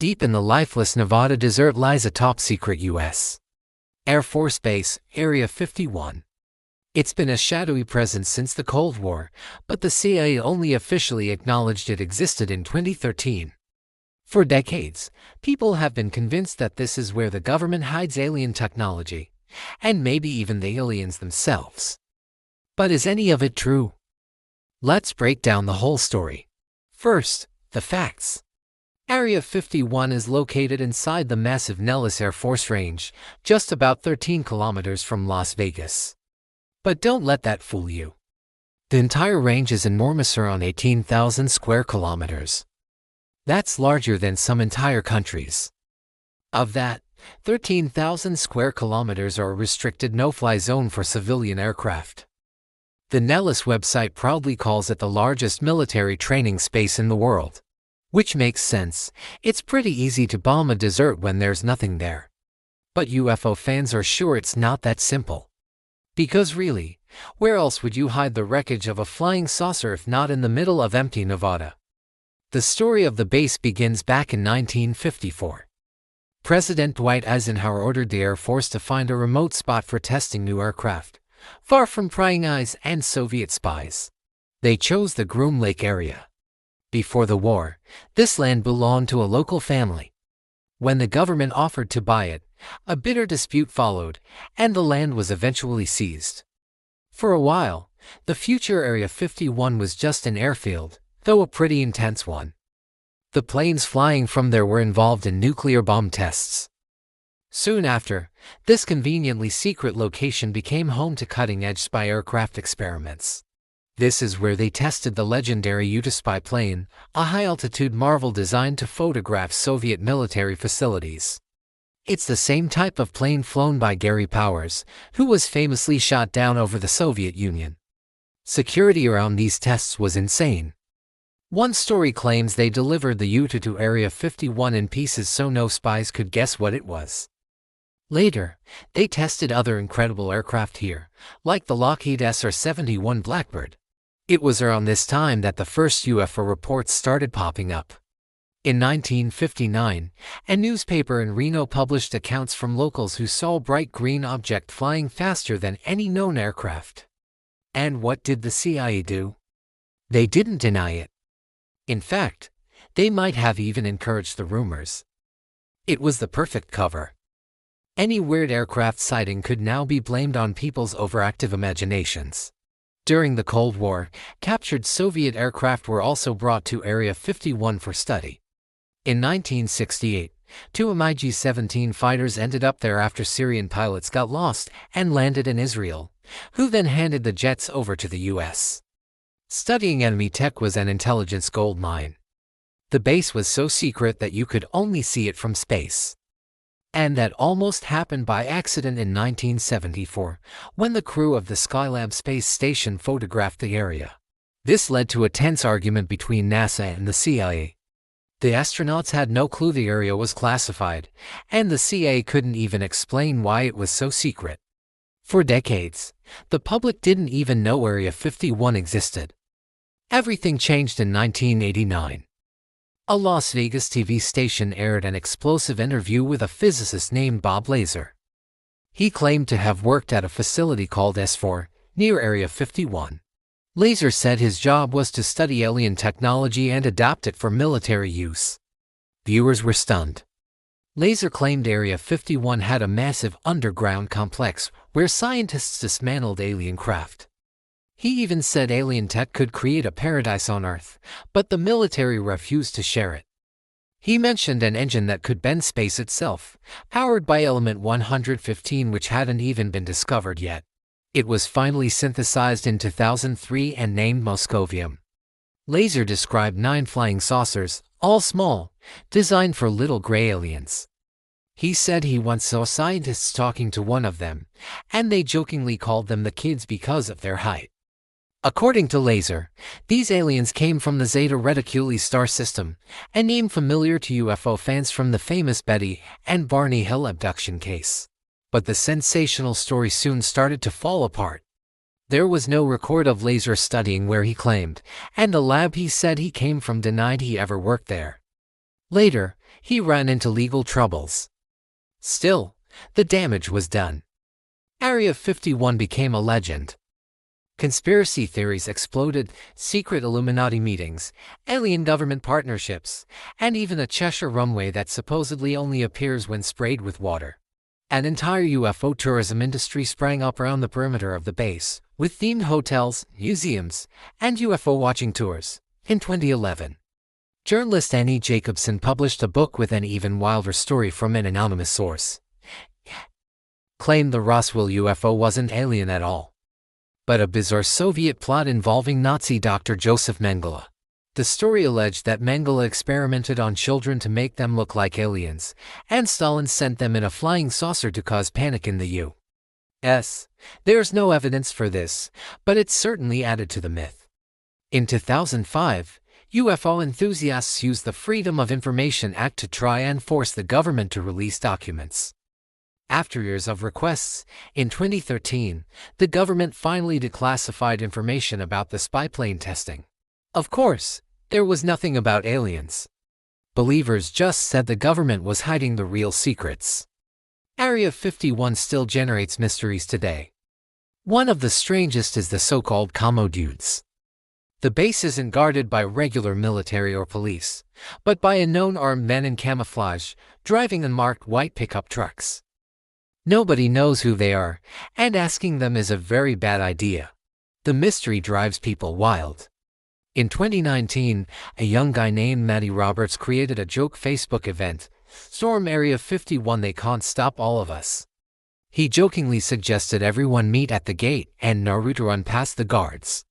Deep in the lifeless Nevada desert lies a top-secret U.S. Air Force Base, Area 51. It's been a shadowy presence since the Cold War, but the CIA only officially acknowledged it existed in 2013. For decades, people have been convinced that this is where the government hides alien technology, and maybe even the aliens themselves. But is any of it true? Let's break down the whole story. First, the facts. Area 51 is located inside the massive Nellis Air Force Range, just about 13 kilometers from Las Vegas. But don't let that fool you. The entire range is enormous, around 18,000 square kilometers. That's larger than some entire countries. Of that, 13,000 square kilometers are a restricted no-fly zone for civilian aircraft. The Nellis website proudly calls it the largest military training space in the world. Which makes sense. It's pretty easy to bomb a desert when there's nothing there. But UFO fans are sure it's not that simple. Because really, where else would you hide the wreckage of a flying saucer if not in the middle of empty Nevada? The story of the base begins back in 1954. President Dwight Eisenhower ordered the Air Force to find a remote spot for testing new aircraft, far from prying eyes and Soviet spies. They chose the Groom Lake area. Before the war, this land belonged to a local family. When the government offered to buy it, a bitter dispute followed, and the land was eventually seized. For a while, the future Area 51 was just an airfield, though a pretty intense one. The planes flying from there were involved in nuclear bomb tests. Soon after, this conveniently secret location became home to cutting-edge spy aircraft experiments. This is where they tested the legendary U-2 plane, a high-altitude marvel designed to photograph Soviet military facilities. It's the same type of plane flown by Gary Powers, who was famously shot down over the Soviet Union. Security around these tests was insane. One story claims they delivered the U-2 to Area 51 in pieces so no spies could guess what it was. Later, they tested other incredible aircraft here, like the Lockheed SR-71 Blackbird. It was around this time that the first UFO reports started popping up. In 1959, a newspaper in Reno published accounts from locals who saw a bright green object flying faster than any known aircraft. And what did the CIA do? They didn't deny it. In fact, they might have even encouraged the rumors. It was the perfect cover. Any weird aircraft sighting could now be blamed on people's overactive imaginations. During the Cold War, captured Soviet aircraft were also brought to Area 51 for study. In 1968, two MiG-17 fighters ended up there after Syrian pilots got lost and landed in Israel, who then handed the jets over to the U.S. Studying enemy tech was an intelligence goldmine. The base was so secret that you could only see it from space. And that almost happened by accident in 1974, when the crew of the Skylab space station photographed the area. This led to a tense argument between NASA and the CIA. The astronauts had no clue the area was classified, and the CIA couldn't even explain why it was so secret. For decades, the public didn't even know Area 51 existed. Everything changed in 1989. A Las Vegas TV station aired an explosive interview with a physicist named Bob Lazar. He claimed to have worked at a facility called S4, near Area 51. Lazar said his job was to study alien technology and adapt it for military use. Viewers were stunned. Lazar claimed Area 51 had a massive underground complex where scientists dismantled alien craft. He even said alien tech could create a paradise on Earth, but the military refused to share it. He mentioned an engine that could bend space itself, powered by element 115, which hadn't even been discovered yet. It was finally synthesized in 2003 and named Moscovium. Lazar described 9 flying saucers, all small, designed for little gray aliens. He said he once saw scientists talking to one of them, and they jokingly called them the kids because of their height. According to Lazar, these aliens came from the Zeta Reticuli star system, a name familiar to UFO fans from the famous Betty and Barney Hill abduction case. But the sensational story soon started to fall apart. There was no record of Lazar studying where he claimed, and the lab he said he came from denied he ever worked there. Later, he ran into legal troubles. Still, the damage was done. Area 51 became a legend. Conspiracy theories exploded, secret Illuminati meetings, alien government partnerships, and even a Cheshire runway that supposedly only appears when sprayed with water. An entire UFO tourism industry sprang up around the perimeter of the base, with themed hotels, museums, and UFO watching tours. In 2011, journalist Annie Jacobson published a book with an even wilder story from an anonymous source. Claimed the Roswell UFO wasn't alien at all, but a bizarre Soviet plot involving Nazi Dr. Joseph Mengele. The story alleged that Mengele experimented on children to make them look like aliens, and Stalin sent them in a flying saucer to cause panic in the U.S. There's no evidence for this, but it certainly added to the myth. In 2005, UFO enthusiasts used the Freedom of Information Act to try and force the government to release documents. After years of requests, in 2013, the government finally declassified information about the spy plane testing. Of course, there was nothing about aliens. Believers just said the government was hiding the real secrets. Area 51 still generates mysteries today. One of the strangest is the so-called Camo Dudes. The base isn't guarded by regular military or police, but by unknown armed men in camouflage, driving unmarked white pickup trucks. Nobody knows who they are, and asking them is a very bad idea. The mystery drives people wild. In 2019, a young guy named Matty Roberts created a joke Facebook event, Storm Area 51, they can't stop all of us. He jokingly suggested everyone meet at the gate and Naruto run past the guards.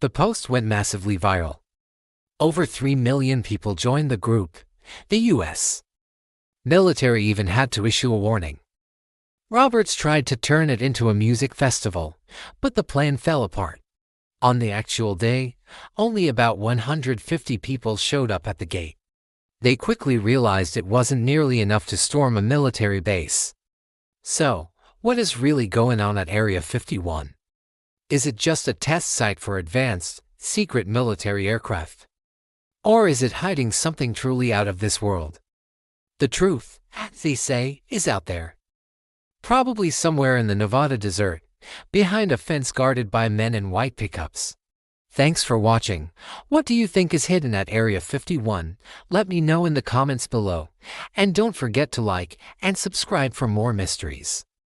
The post went massively viral. Over 3 million people joined the group. The U.S. military even had to issue a warning. Roberts tried to turn it into a music festival, but the plan fell apart. On the actual day, only about 150 people showed up at the gate. They quickly realized it wasn't nearly enough to storm a military base. So, what is really going on at Area 51? Is it just a test site for advanced, secret military aircraft? Or is it hiding something truly out of this world? The truth, as they say, is out there. Probably somewhere in the Nevada desert, behind a fence guarded by men in white pickups. Thanks for watching. What do you think is hidden at Area 51? Let me know in the comments below. And don't forget to like and subscribe for more mysteries.